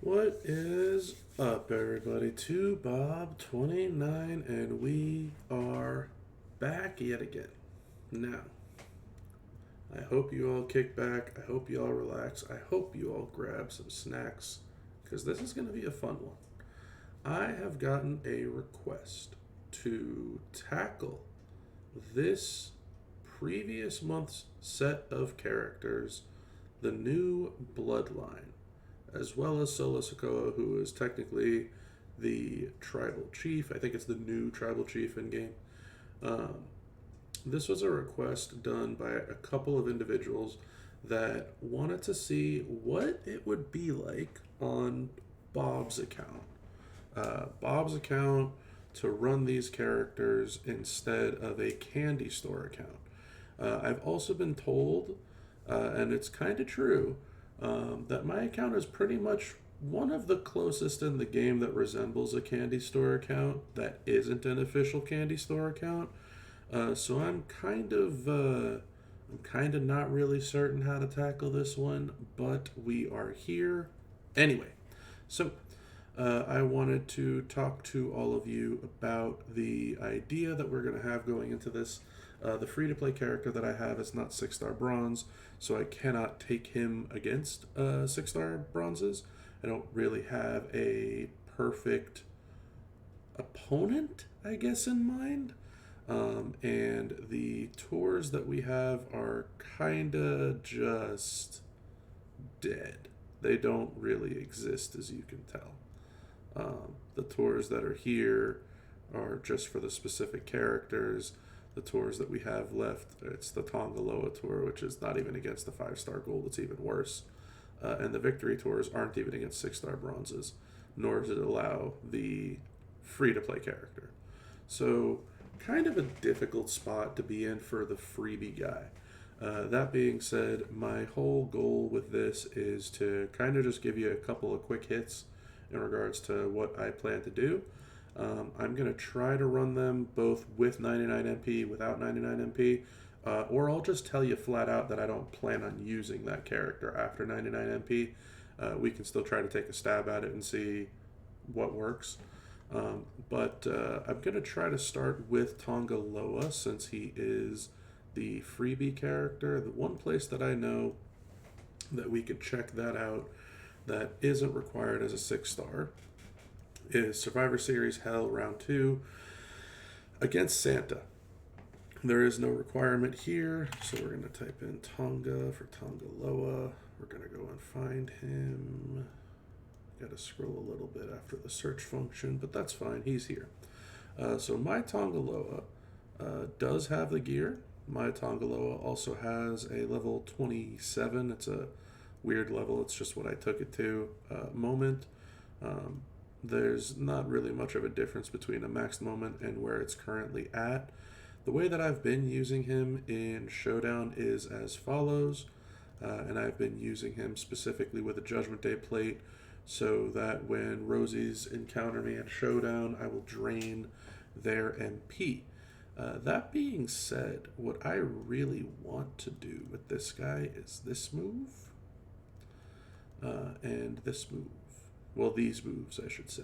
What is up, everybody? To Bob29, and we are back yet again. Now, I hope you all kick back. I hope you all relax. I hope you all grab some snacks because this is going to be a fun one. I have gotten a request to tackle this previous month's set of characters, the new Bloodline, as well as Solo Sokoa, who is technically the tribal chief. I think it's the new tribal chief in game. Um, this was a request done by a couple of individuals that wanted to see what it would be like on Bob's account. Bob's account to run these characters instead of a candy store account. I've also been told, and it's kind of true, that my account is pretty much one of the closest in the game that resembles a candy store account that isn't an official candy store account. So I'm kind of not really certain how to tackle this one, but we are here anyway. So I wanted to talk to all of you about the idea that we're going to have going into this. The free to play character that I have is not 6-star bronze, so I cannot take him against 6-star bronzes. I don't really have a perfect opponent, I guess, in mind. And the tours that we have are kind of just dead. They don't really exist, as you can tell. The tours that are here are just for the specific characters. The tours that we have left, it's the Tongaloa tour, which is not even against the 5-star gold. It's even worse. And the victory tours aren't even against 6-star bronzes, nor does it allow the free-to-play character. So kind of a difficult spot to be in for the freebie guy. That being said, my whole goal with this is to kind of just give you a couple of quick hits in regards to what I plan to do. I'm going to try to run them both with 99 MP, without 99 MP, or I'll just tell you flat out that I don't plan on using that character after 99 MP. We can still try to take a stab at it and see what works. But I'm going to try to start with Tongaloa since he is the freebie character. The one place that I know that we could check that out that isn't required as a 6-star is Survivor Series Hell Round 2 against Santa. There is no requirement here, so we're going to type in Tonga for Tongaloa. We're going to go and find him. Got to scroll a little bit after the search function, but that's fine. He's here. So my Tongaloa does have the gear. My Tongaloa also has a level 27. It's a weird level. It's just what I took it to moment. There's not really much of a difference between a maxed moment and where it's currently at. The way that I've been using him in Showdown is as follows, and I've been using him specifically with a Judgment Day plate so that when Rosies encounter me in Showdown, I will drain their MP. That being said, what I really want to do with this guy is this move and this move. Well, these moves, I should say.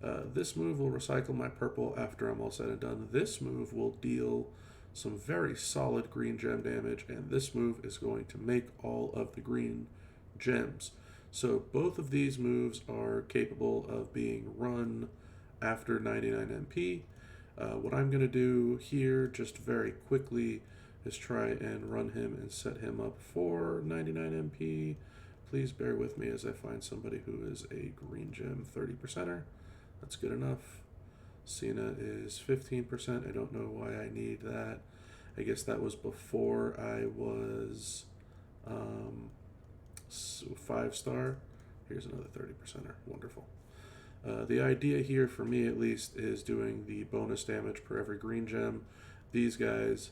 This move will recycle my purple after I'm all said and done. This move will deal some very solid green gem damage, and this move is going to make all of the green gems. So both of these moves are capable of being run after 99 MP. What I'm going to do here just very quickly is try and run him and set him up for 99 MP. Please bear with me as I find somebody who is a green gem 30%er. That's good enough. Cena is 15%. I don't know why I need that. I guess that was before I was 5-star. Here's another 30%er. Wonderful. The idea here, for me at least, is doing the bonus damage per every green gem. These guys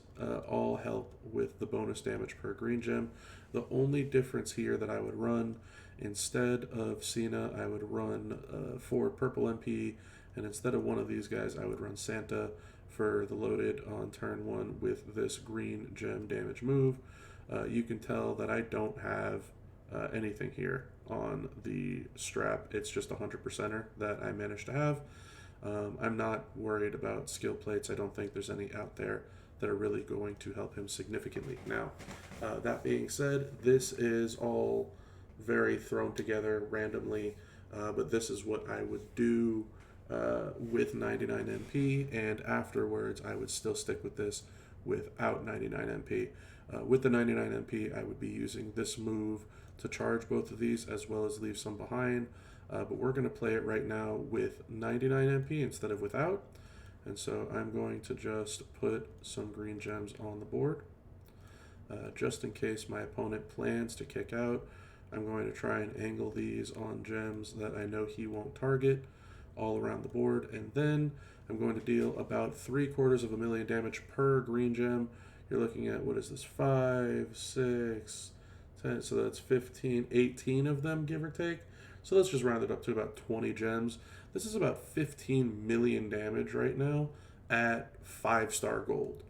all help with the bonus damage per green gem. The only difference here that I would run, instead of Cena, I would run 4 purple MP, and instead of one of these guys, I would run Santa for the loaded on turn 1 with this green gem damage move. You can tell that I don't have anything here on the strap. It's just a 100%er that I managed to have. I'm not worried about skill plates. I don't think there's any out there that are really going to help him significantly. Now, that being said, this is all very thrown together randomly, but this is what I would do with 99 MP, and afterwards I would still stick with this without 99 MP. With the 99 MP, I would be using this move to charge both of these as well as leave some behind, but we're going to play it right now with 99 MP instead of without. And so I'm going to just put some green gems on the board. Just in case my opponent plans to kick out, I'm going to try and angle these on gems that I know he won't target all around the board. And then I'm going to deal about 750,000 damage per green gem. You're looking at, what is this, 5, 6, 10, so that's 15, 18 of them, give or take. So let's just round it up to about 20 gems. This is about 15 million damage right now at 5-star gold,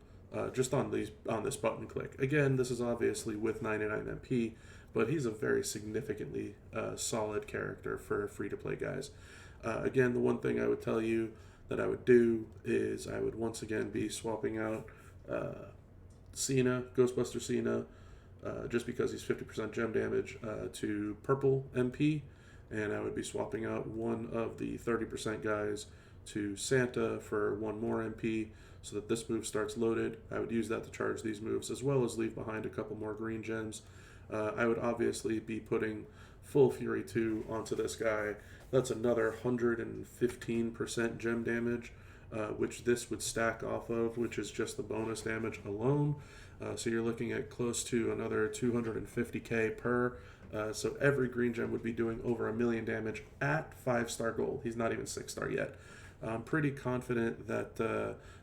just on this button click. Again, this is obviously with 99 MP, but he's a very significantly solid character for free-to-play guys. Again, the one thing I would tell you that I would do is I would once again be swapping out Cena, Ghostbuster Cena, just because he's 50% gem damage, to purple MP, and I would be swapping out one of the 30% guys to Santa for one more MP so that this move starts loaded. I would use that to charge these moves as well as leave behind a couple more green gems. I would obviously be putting Full Fury 2 onto this guy. That's another 115% gem damage, which this would stack off of, which is just the bonus damage alone. So you're looking at close to another 250k per. So every green gem would be doing over 1 million damage at 5-star gold. He's not even 6-star yet. I'm pretty confident that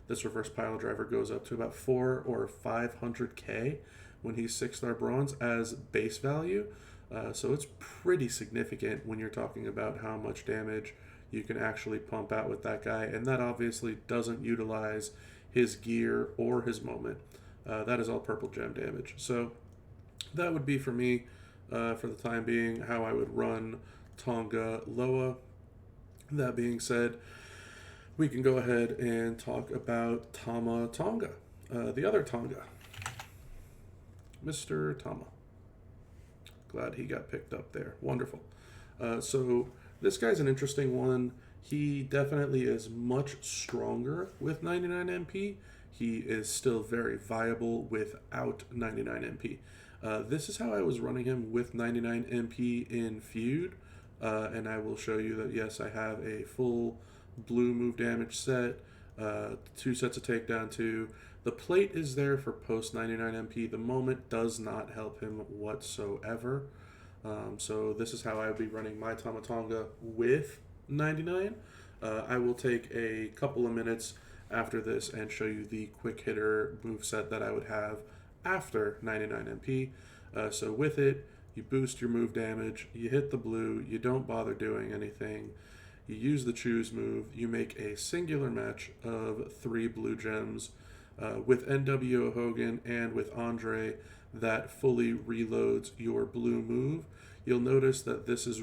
this reverse pile driver goes up to about 400 or 500k when he's 6-star bronze as base value. So it's pretty significant when you're talking about how much damage you can actually pump out with that guy. And that obviously doesn't utilize his gear or his moment. That is all purple gem damage. So that would be for me, for the time being, how I would run Tonga Loa. That being said, we can go ahead and talk about Tama Tonga, the other Tonga, Mr. Tama. Glad he got picked up there. Wonderful. So this guy's an interesting one. He definitely is much stronger with 99 MP. He is still very viable without 99 MP. This is how I was running him with 99 MP in Feud. And I will show you that, yes, I have a full blue move damage set, 2 sets of takedown 2. The plate is there for post 99 MP. The moment does not help him whatsoever. So this is how I would be running my Tama Tonga with 99. I will take a couple of minutes after this and show you the quick hitter move set that I would have after 99 MP. So with it, you boost your move damage, you hit the blue, you don't bother doing anything, you use the choose move, you make a singular match of 3 blue gems with NWO Hogan and with Andre that fully reloads your blue move. You'll notice that this is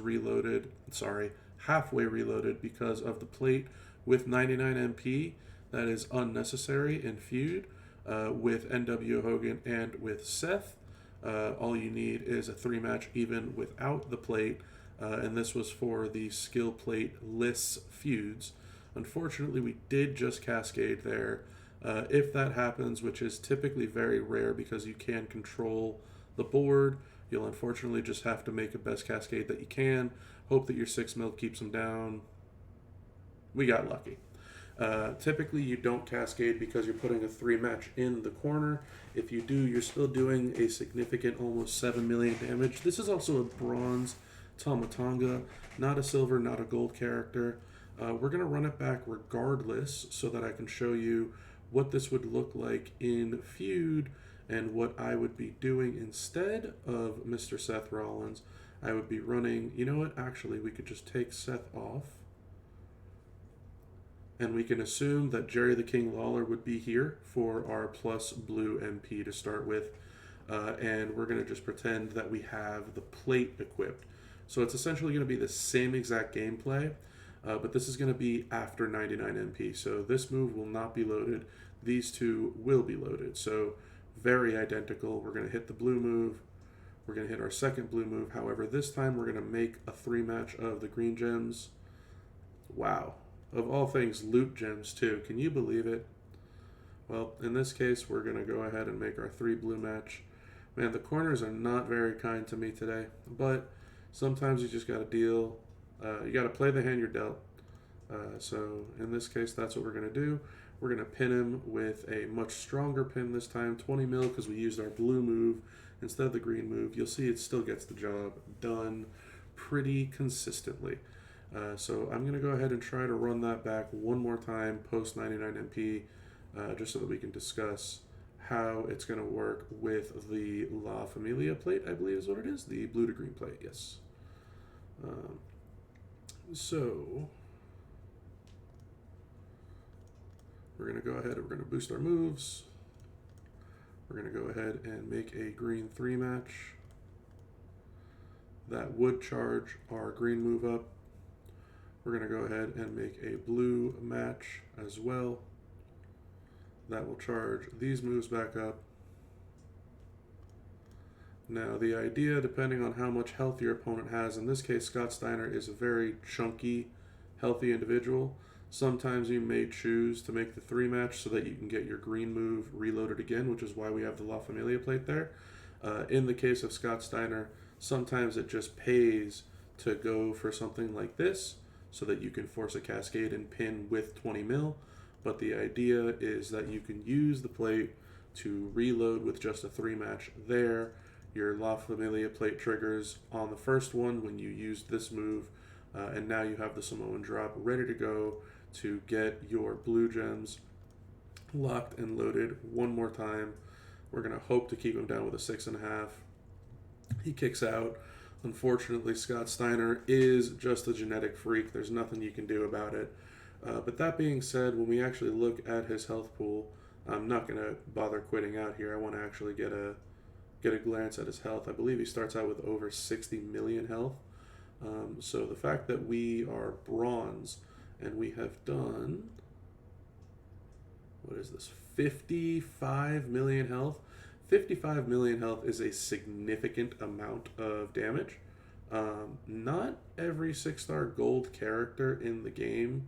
halfway reloaded because of the plate with 99 MP. That is unnecessary in Feud with NWO Hogan and with Seth. All you need is a 3-match even without the plate, and this was for the skill plate-less feuds. Unfortunately, we did just cascade there. If that happens, which is typically very rare because you can control the board, you'll unfortunately just have to make a best cascade that you can. Hope that your 6 mil keeps them down. We got lucky. Typically, you don't cascade because you're putting a 3-match in the corner. If you do, you're still doing a significant almost 7 million damage. This is also a bronze Tama Tonga, not a silver, not a gold character. We're going to run it back regardless so that I can show you what this would look like in Feud and what I would be doing instead of Mr. Seth Rollins. I would be running, you know what, actually, we could just take Seth off. And we can assume that Jerry the King Lawler would be here for our plus blue MP to start with. And we're going to just pretend that we have the plate equipped. So it's essentially going to be the same exact gameplay, but this is going to be after 99 MP. So this move will not be loaded. These two will be loaded. So very identical. We're going to hit the blue move. We're going to hit our second blue move. However, this time we're going to make a 3-match of the green gems. Wow. Of all things, loot gems too. Can you believe it? Well, in this case, we're going to go ahead and make our 3 blue match. Man, the corners are not very kind to me today, but sometimes you just got to deal. You got to play the hand you're dealt. So in this case, that's what we're going to do. We're going to pin him with a much stronger pin this time, 20 mil, because we used our blue move instead of the green move. You'll see it still gets the job done pretty consistently. So I'm going to go ahead and try to run that back one more time post 99 MP, just so that we can discuss how it's going to work with the La Familia plate, I believe is what it is. The blue to green plate, yes. So we're going to go ahead and we're going to boost our moves. We're going to go ahead and make a green 3 match. That would charge our green move up. We're going to go ahead and make a blue match as well. That will charge these moves back up. Now the idea, depending on how much health your opponent has, in this case Scott Steiner is a very chunky, healthy individual. Sometimes you may choose to make the 3 match so that you can get your green move reloaded again, which is why we have the La Familia plate there. In the case of Scott Steiner, sometimes it just pays to go for something like this so that you can force a cascade and pin with 20 mil. But the idea is that you can use the plate to reload with just a 3 match there. Your La Familia plate triggers on the first one when you used this move, and now you have the Samoan drop ready to go to get your blue gems locked and loaded one more time. We're going to hope to keep him down with a 6.5. He kicks out. Unfortunately, Scott Steiner is just a genetic freak. There's nothing you can do about it. But that being said, when we actually look at his health pool, I'm not going to bother quitting out here. I want to actually get a glance at his health. I believe he starts out with over 60 million health. So the fact that we are bronze and we have done, what is this, 55 million health? 55 million health is a significant amount of damage. Not every 6-star gold character in the game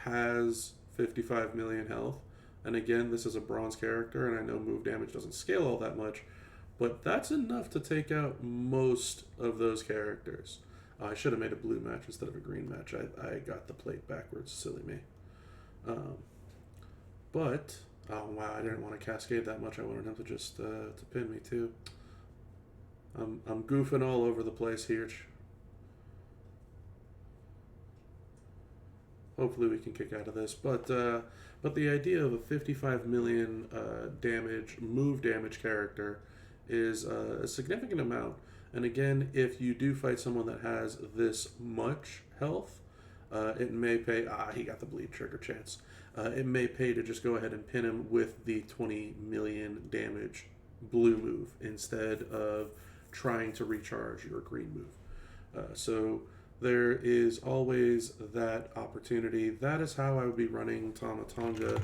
has 55 million health. And again, this is a bronze character, and I know move damage doesn't scale all that much, but that's enough to take out most of those characters. I should have made a blue match instead of a green match. I got the plate backwards, silly me. But, oh wow, I didn't want to cascade that much. I wanted him to just to pin me too. I'm goofing all over the place here. Hopefully we can kick out of this. But the idea of a 55 million move damage character is a significant amount. And again, if you do fight someone that has this much health, it may pay. He got the bleed trigger chance. It may pay to just go ahead and pin him with the 20 million damage blue move instead of trying to recharge your green move. So there is always that opportunity. That is how I would be running Tama Tonga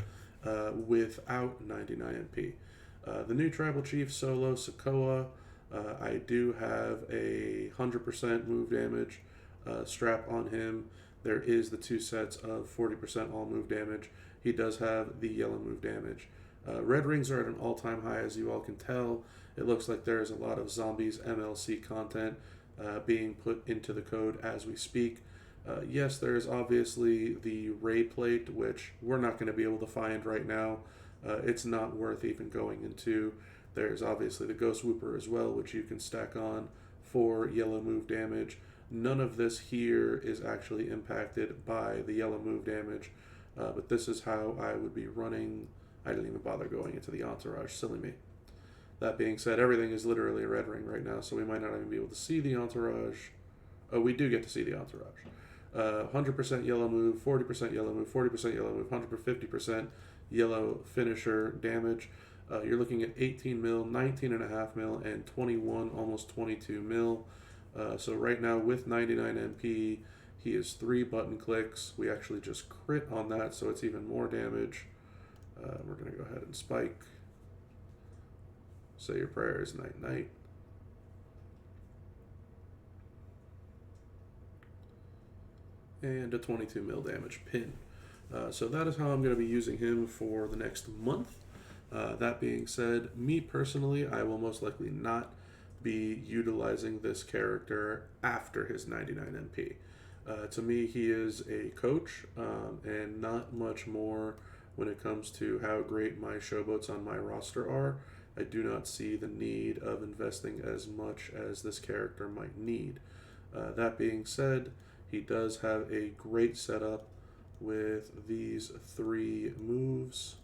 without 99 MP. The new Tribal Chief solo, Sokoa, I do have a 100% move damage strap on him. There is the 2 sets of 40% all move damage. He does have the yellow move damage. Red rings are at an all-time high, as you all can tell. It looks like there is a lot of Zombies MLC content being put into the code as we speak. Yes, there is obviously the Ray plate, which we're not going to be able to find right now. It's not worth even going into. There's obviously the Ghost Whooper as well, which you can stack on for yellow move damage. None of this here is actually impacted by the yellow move damage, but this is how I would be running. I didn't even bother going into the entourage, silly me. That being said, everything is literally a red ring right now, so we might not even be able to see the entourage. Oh, we do get to see the entourage. 100% yellow move, 40% yellow move, 40% yellow move, 150% yellow finisher damage. You're looking at 18 mil, 19.5 mil, and 21, almost 22 mil. So right now with 99 MP, he is 3 button clicks. We actually just crit on that, so it's even more damage. We're going to go ahead and spike. Say your prayers, night night. And a 22 mil damage pin. So that is how I'm going to be using him for the next month. That being said, me personally, I will most likely not be utilizing this character after his 99 MP. To me, he is a coach, and not much more when it comes to how great my showboats on my roster are. I do not see the need of investing as much as this character might need. That being said, he does have a great setup with these 3 moves.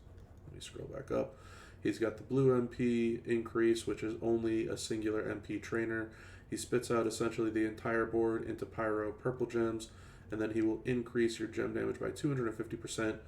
Let me scroll back up. He's got the blue MP increase, which is only a singular MP trainer. He spits out essentially the entire board into pyro purple gems, and then he will increase your gem damage by 250%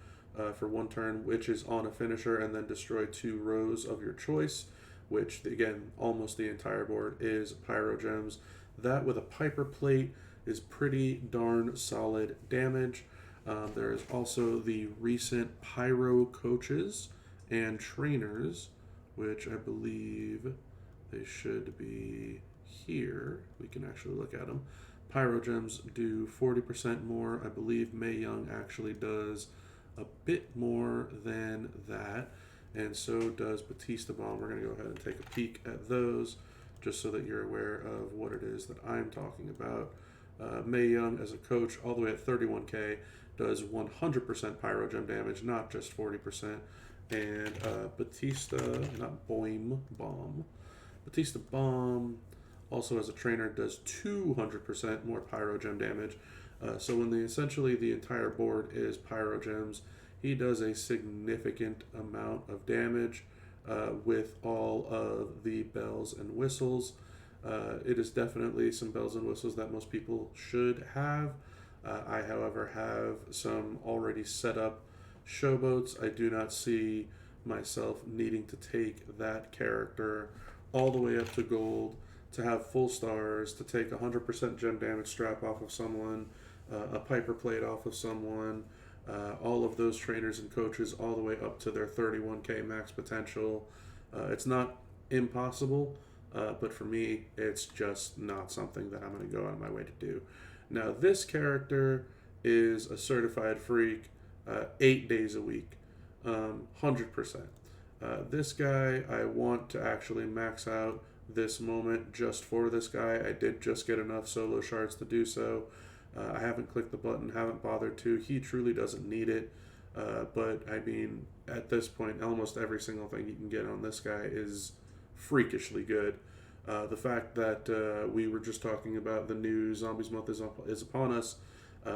for 1 turn, which is on a finisher, and then destroy 2 rows of your choice, which, again, almost the entire board is pyro gems. That with a Piper plate is pretty darn solid damage. There is also the recent pyro coaches and trainers, which I believe they should be here. We can actually look at them. Pyro gems do 40% more. I believe Mae Young actually does a bit more than that, and so does Batista Bomb. We're going to go ahead and take a peek at those just so that you're aware of what it is that I'm talking about. Mae Young as a coach, all the way at 31k, does 100% pyro gem damage, not just 40%. And Batista, not Boim, Bomb. Batista Bomb, also as a trainer, does 200% more pyro gem damage. So when essentially the entire board is pyro gems, he does a significant amount of damage with all of the bells and whistles. It is definitely some bells and whistles that most people should have. I, however, have some already set up showboats. I do not see myself needing to take that character all the way up to gold, to have full stars, to take 100% gem damage strap off of someone, a Piper plate off of someone, all of those trainers and coaches all the way up to their 31k max potential. It's not impossible, but for me, it's just not something that I'm going to go out of my way to do. Now, this character is a certified freak, 8 days a week, 100%. This guy, I want to actually max out this moment just for this guy. I did just get enough solo shards to do so. I haven't clicked the button, haven't bothered to. He truly doesn't need it. But, I mean, at this point, almost every single thing you can get on this guy is freakishly good. The fact that we were just talking about the new Zombies Month is upon us.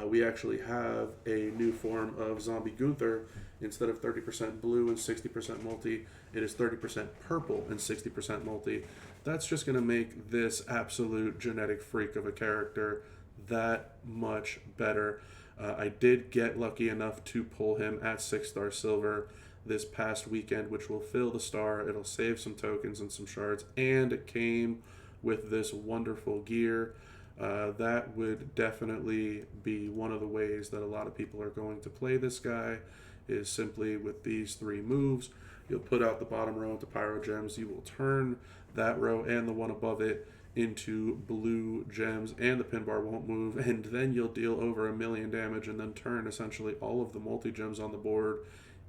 We actually have a new form of Zombie Gunther. Instead of 30% blue and 60% multi, it is 30% purple and 60% multi. That's just going to make this absolute genetic freak of a character that much better. I did get lucky enough to pull him at 6-star silver this past weekend, which will fill the star. It'll save some tokens and some shards, and it came with this wonderful gear. That would definitely be one of the ways that a lot of people are going to play this guy, is simply with these 3 moves. You'll put out the bottom row into pyro gems. You will turn that row and the one above it into blue gems, and the pin bar won't move, and then you'll deal over 1 million damage and then turn essentially all of the multi-gems on the board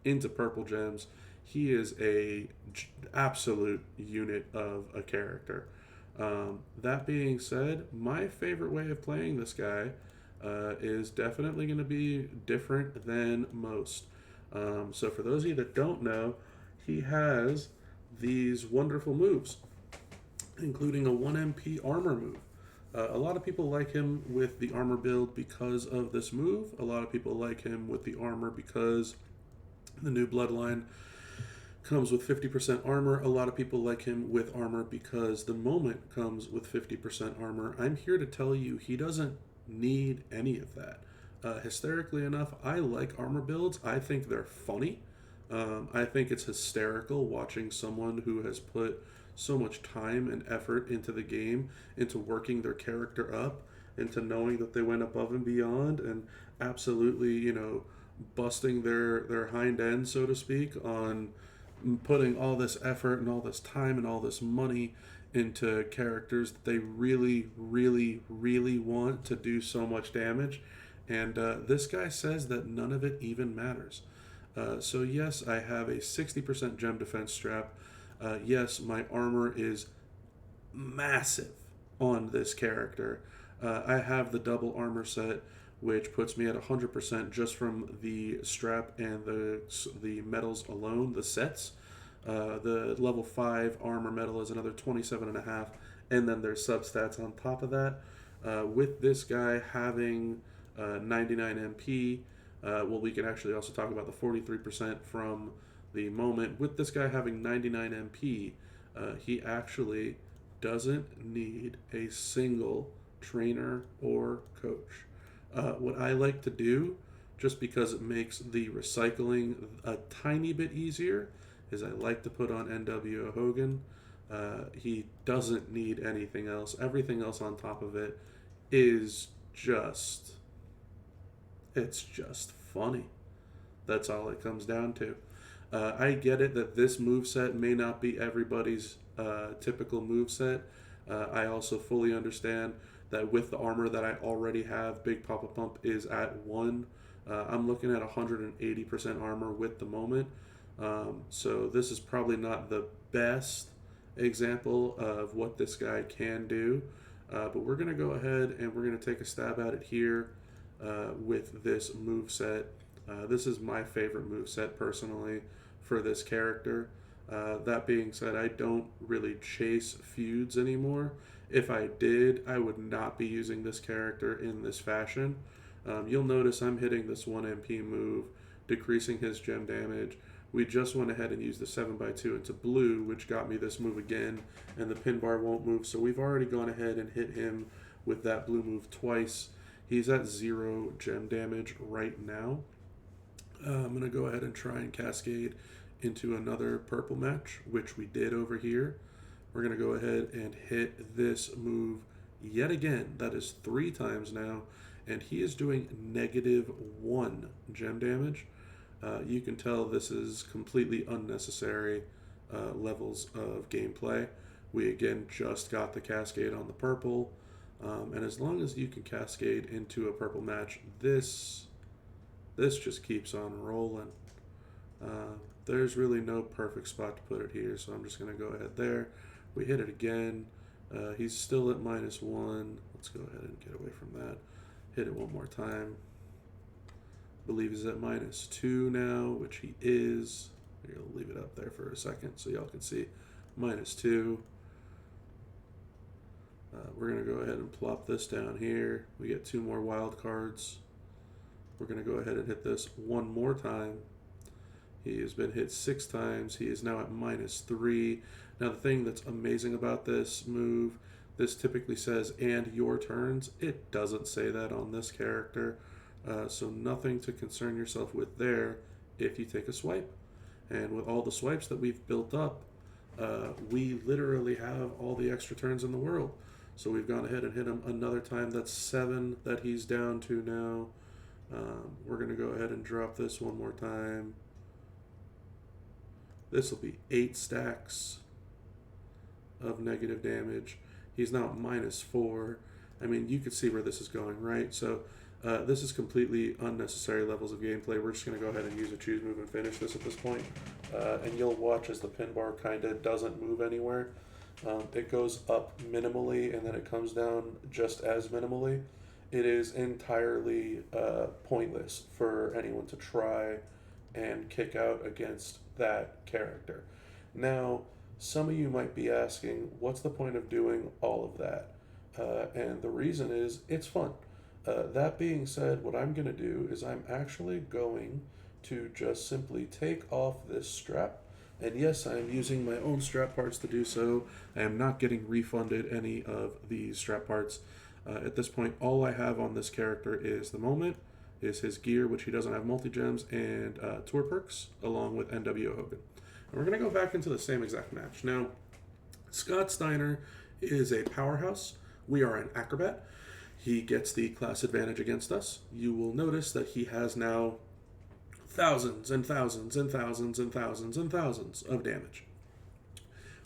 into purple gems. He is a absolute unit of a character. That being said, my favorite way of playing this guy is definitely going to be different than most. So for those of you that don't know, he has these wonderful moves, including a 1 MP armor move. A lot of people like him with the armor build because of this move. A lot of people like him with the armor because the new Bloodline comes with 50% armor. A lot of people like him with armor because the moment comes with 50% armor. I'm here to tell you he doesn't need any of that. Hysterically enough, I like armor builds. I think they're funny. I think it's hysterical watching someone who has put so much time and effort into the game, into working their character up, into knowing that they went above and beyond, and absolutely, busting their hind end, so to speak, on putting all this effort and all this time and all this money into characters that they really, really, really want to do so much damage. And this guy says that none of it even matters. So, yes, I have a 60% gem defense strap. Yes, my armor is massive on this character. I have the double armor set, which puts me at 100% just from the strap and the medals alone, the sets. The level 5 armor medal is another 27.5, and then there's substats on top of that. With this guy having 99 MP, well, we can actually also talk about the 43% from the moment. With this guy having 99 MP, he actually doesn't need a single trainer or coach. What I like to do, just because it makes the recycling a tiny bit easier, is I like to put on NWO Hogan. He doesn't need anything else. Everything else on top of it is it's just funny. That's all it comes down to. I get it that this moveset may not be everybody's typical moveset. I also fully understand that with the armor that I already have, Big Papa Pump is at 1. I'm looking at 180% armor with the moment. So this is probably not the best example of what this guy can do. But we're going to go ahead and we're going to take a stab at it here with this moveset. This is my favorite moveset personally for this character. That being said, I don't really chase feuds anymore. If I did, I would not be using this character in this fashion. You'll notice I'm hitting this 1 MP move, decreasing his gem damage. We just went ahead and used the 7x2 into blue, which got me this move again, and the pin bar won't move, so we've already gone ahead and hit him with that blue move twice. He's at 0 gem damage right now. I'm going to go ahead and try and cascade into another purple match, which we did over here. We're going to go ahead and hit this move yet again. That is 3 times now, and he is doing -1 gem damage. You can tell this is completely unnecessary levels of gameplay. We again just got the cascade on the purple, and as long as you can cascade into a purple match, this just keeps on rolling. There's really no perfect spot to put it here, so I'm just going to go ahead there. We hit it again. He's still at -1. Let's go ahead and get away from that. Hit it one more time. Believe he's at -2 now, which he is. Maybe I'll leave it up there for a second so y'all can see. -2. We're going to go ahead and plop this down here. We get 2 more wild cards. We're going to go ahead and hit this one more time. He has been hit 6 times. He is now at -3. Now the thing that's amazing about this move, this typically says, and your turns. It doesn't say that on this character. So nothing to concern yourself with there if you take a swipe. And with all the swipes that we've built up, we literally have all the extra turns in the world. So we've gone ahead and hit him another time. That's 7 that he's down to now. We're going to go ahead and drop this one more time. This will be 8 stacks of negative damage. He's now at -4. I mean, you can see where this is going, right? So this is completely unnecessary levels of gameplay. We're just going to go ahead and use a choose move and finish this at this point. And you'll watch as the pin bar kind of doesn't move anywhere. It goes up minimally and then it comes down just as minimally. It is entirely pointless for anyone to try and kick out against that character. Now, some of you might be asking, what's the point of doing all of that? And the reason is, it's fun. That being said, what I'm going to do is I'm actually going to just simply take off this strap. And yes, I am using my own strap parts to do so. I am not getting refunded any of these strap parts. At this point, all I have on this character is the moment, is his gear, which he doesn't have multi-gems, and tour perks, along with NWO Hogan. And we're going to go back into the same exact match. Now, Scott Steiner is a powerhouse. We are an acrobat. He gets the class advantage against us. You will notice that he has now thousands and thousands and thousands and thousands and thousands of damage.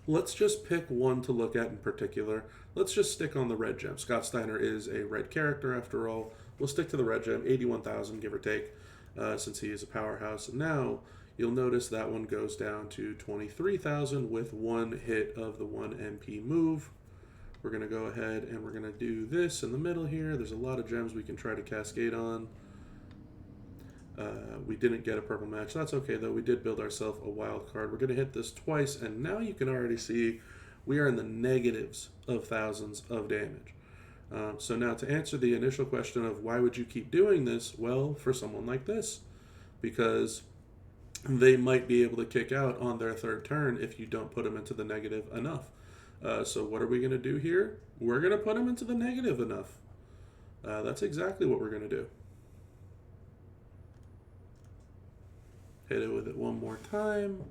Let's just pick one to look at in particular. Let's just stick on the red gem. Scott Steiner is a red character after all. We'll stick to the red gem, 81,000 give or take, since he is a powerhouse. Now, you'll notice that one goes down to 23,000 with one hit of the 1 MP move. We're going to go ahead and we're going to do this in the middle here. There's a lot of gems we can try to cascade on. We didn't get a purple match. That's okay, though. We did build ourselves a wild card. We're going to hit this twice, and now you can already see we are in the negatives of thousands of damage. So now to answer the initial question of why would you keep doing this, well, for someone like this, because they might be able to kick out on their third turn if you don't put them into the negative enough. So what are we going to do here? We're going to put them into the negative enough. That's exactly what we're going to do. Hit it with it one more time.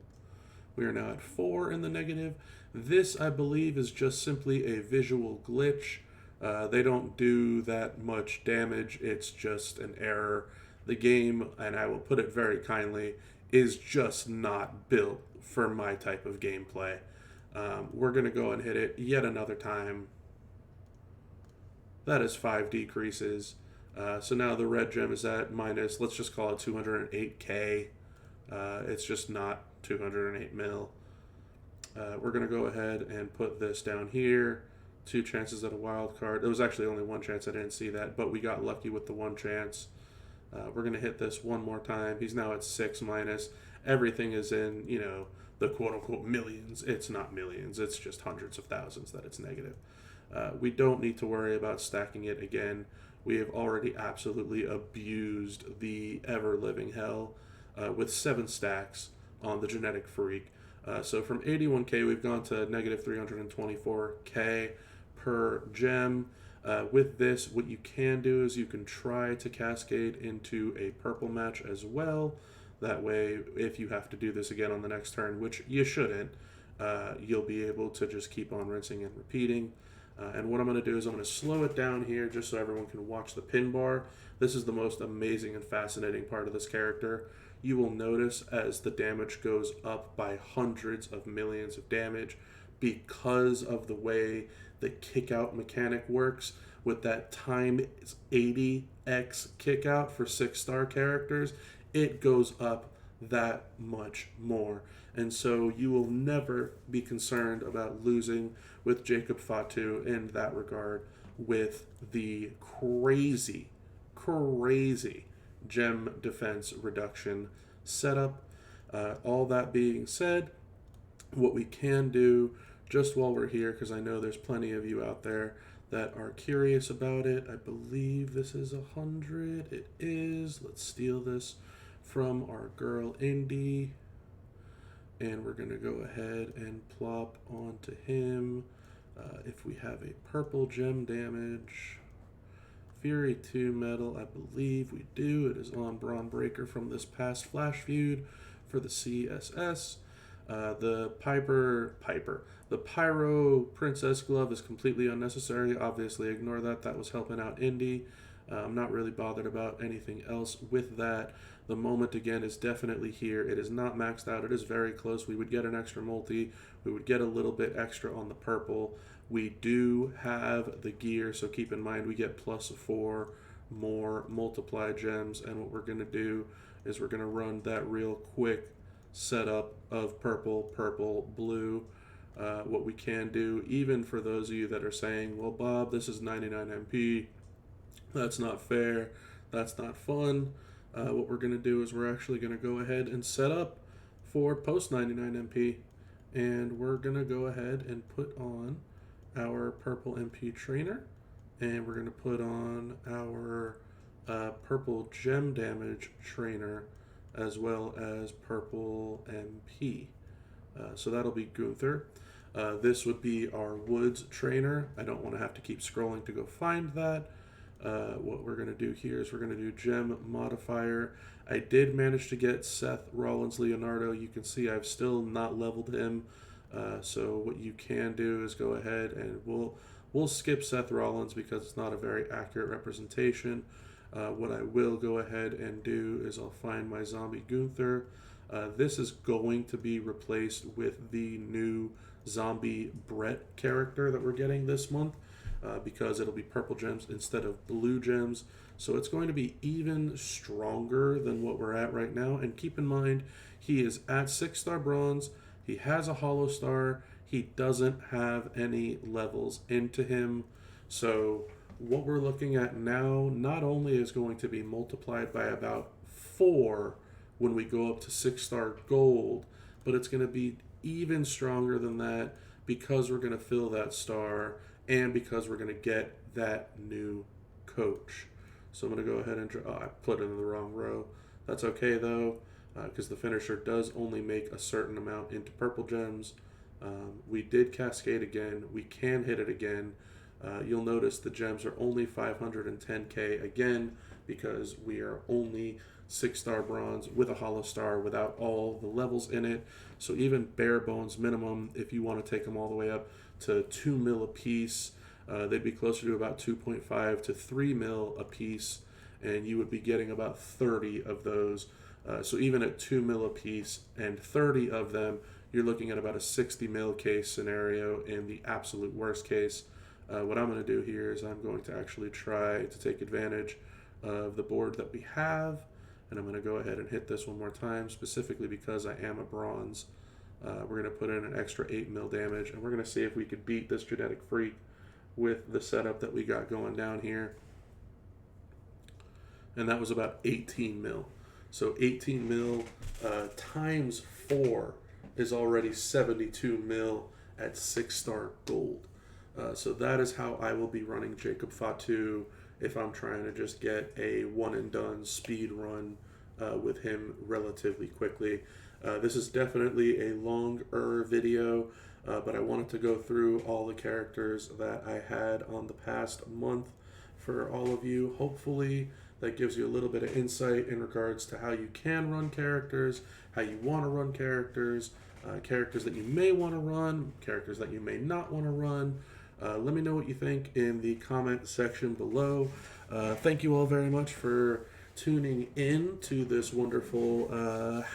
We are now at 4 in the negative. This, I believe, is just simply a visual glitch. They don't do that much damage. It's just an error. The game, and I will put it very kindly, is just not built for my type of gameplay. We're going to go and hit it yet another time. That is 5 decreases. So now the red gem is at minus, let's just call it 208k. It's just not 208 mil. We're going to go ahead and put this down here. 2 chances at a wild card. There was actually only 1 chance. I didn't see that, but we got lucky with the 1 chance. We're going to hit this one more time. He's now at 6 minus. Everything is in, the quote-unquote millions. It's not millions. It's just hundreds of thousands that it's negative. We don't need to worry about stacking it again. We have already absolutely abused the ever-living hell with 7 stacks on the Genetic Freak. So from 81k, we've gone to negative 324k per gem. With this, what you can do is you can try to cascade into a purple match as well. That way, if you have to do this again on the next turn, which you shouldn't, you'll be able to just keep on rinsing and repeating. And what I'm going to do is I'm going to slow it down here just so everyone can watch the pin bar. This is the most amazing and fascinating part of this character. You will notice as the damage goes up by hundreds of millions of damage because of the way the kick-out mechanic works with that time 80x kick-out for 6-star characters. It goes up that much more. And so you will never be concerned about losing with Jacob Fatu in that regard with the crazy gem defense reduction setup. All that being said, what we can do just while we're here, because I know there's plenty of you out there that are curious about it. I believe this is 100. It is. Let's steal this from our girl Indy. And we're going to go ahead and plop onto him. If we have a purple gem damage, Fury 2 metal, I believe we do. It is on Braun Breaker from this past Flash feud for the CSS. The Pyro Princess Glove is completely unnecessary. Obviously, ignore that. That was helping out Indy. I'm not really bothered about anything else with that. The moment, again, is definitely here. It is not maxed out. It is very close. We would get an extra multi. We would get a little bit extra on the purple. We do have the gear, so keep in mind we get +4 more multiply gems. And what we're going to do is we're going to run that real quick setup of purple, purple, blue. What we can do, even for those of you that are saying, well, Bob, this is 99 MP. That's not fair. That's not fun. What we're going to do is we're actually going to go ahead and set up for post 99 MP. And we're going to go ahead and put on our purple MP trainer. And we're going to put on our purple gem damage trainer as well as purple MP. So that'll be Gunther. This would be our Woods trainer. I don't want to have to keep scrolling to go find that. What we're going to do here is we're going to do gem modifier. I did manage to get Seth Rollins Leonardo. You can see I've still not leveled him So what you can do is go ahead and we'll skip Seth Rollins because it's not a very accurate representation. What I will go ahead and do is I'll find my zombie Gunther. This is going to be replaced with the new zombie Brett character that we're getting this month, because it'll be purple gems instead of blue gems. So it's going to be even stronger than what we're at right now. And keep in mind, he is at 6-star bronze. He has a hollow star. He doesn't have any levels into him. So what we're looking at now not only is going to be multiplied by about 4 when we go up to 6-star gold, but it's going to be even stronger than that because we're going to fill that star and because we're going to get that new coach. So I'm going to go ahead and I put it in the wrong row. That's okay though, because the finisher does only make a certain amount into purple gems. We did cascade again. We can hit it again. You'll notice the gems are only 510k again because we are only 6-star bronze with a hollow star without all the levels in it. So even bare bones minimum, if you want to take them all the way up to 2 mil a piece, they'd be closer to about 2.5 to 3 mil a piece, and you would be getting about 30 of those. So even at 2 mil a piece and 30 of them, you're looking at about a 60 mil case scenario in the absolute worst case. What I'm going to do here is I'm going to actually try to take advantage of the board that we have, and I'm going to go ahead and hit this one more time, specifically because I am a bronze. We're going to put in an extra 8 mil damage, and we're going to see if we could beat this genetic freak with the setup that we got going down here. And that was about 18 mil. So 18 mil times 4 is already 72 mil at 6-star gold. So that is how I will be running Jacob Fatu if I'm trying to just get a one and done speed run with him relatively quickly. This is definitely a longer video, but I wanted to go through all the characters that I had on the past month for all of you. Hopefully that gives you a little bit of insight in regards to how you can run characters, how you want to run characters, characters that you may want to run, characters that you may not want to run. Let me know what you think in the comment section below. Thank you all very much for tuning in to this wonderful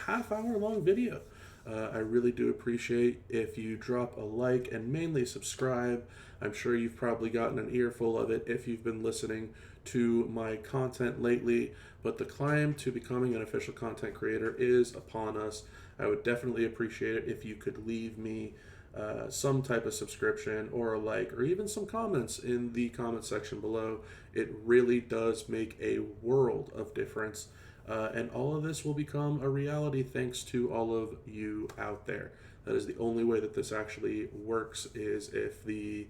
half-hour long video. I really do appreciate if you drop a like and mainly subscribe. I'm sure you've probably gotten an earful of it if you've been listening to my content lately, but the climb to becoming an official content creator is upon us. I would definitely appreciate it if you could leave me some type of subscription or a like, or even some comments in the comment section below. It really does make a world of difference, and all of this will become a reality thanks to all of you out there. That is the only way that this actually works, is if the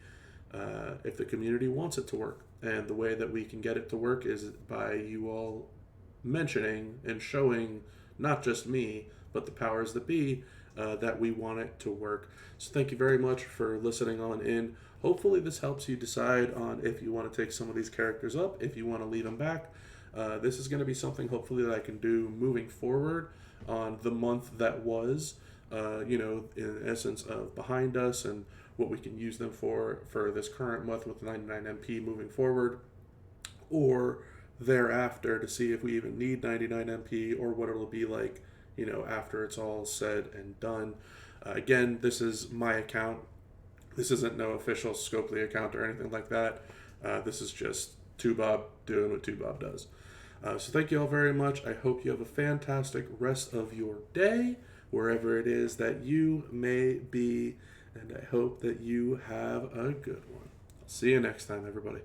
community wants it to work, and the way that we can get it to work is by you all mentioning and showing not just me but the powers that be that we want it to work. So thank you very much for listening on in. Hopefully this helps you decide on if you want to take some of these characters up, if you want to leave them back. This is going to be something hopefully that I can do moving forward on the month that was, in essence of behind us, and what we can use them for this current month with 99 MP moving forward, or thereafter to see if we even need 99 MP or what it'll be like, after it's all said and done. Again, this is my account. This isn't no official Scopely account or anything like that. This is just Tubob doing what Tubob does. So thank you all very much. I hope you have a fantastic rest of your day, wherever it is that you may be, and I hope that you have a good one. I'll see you next time, everybody.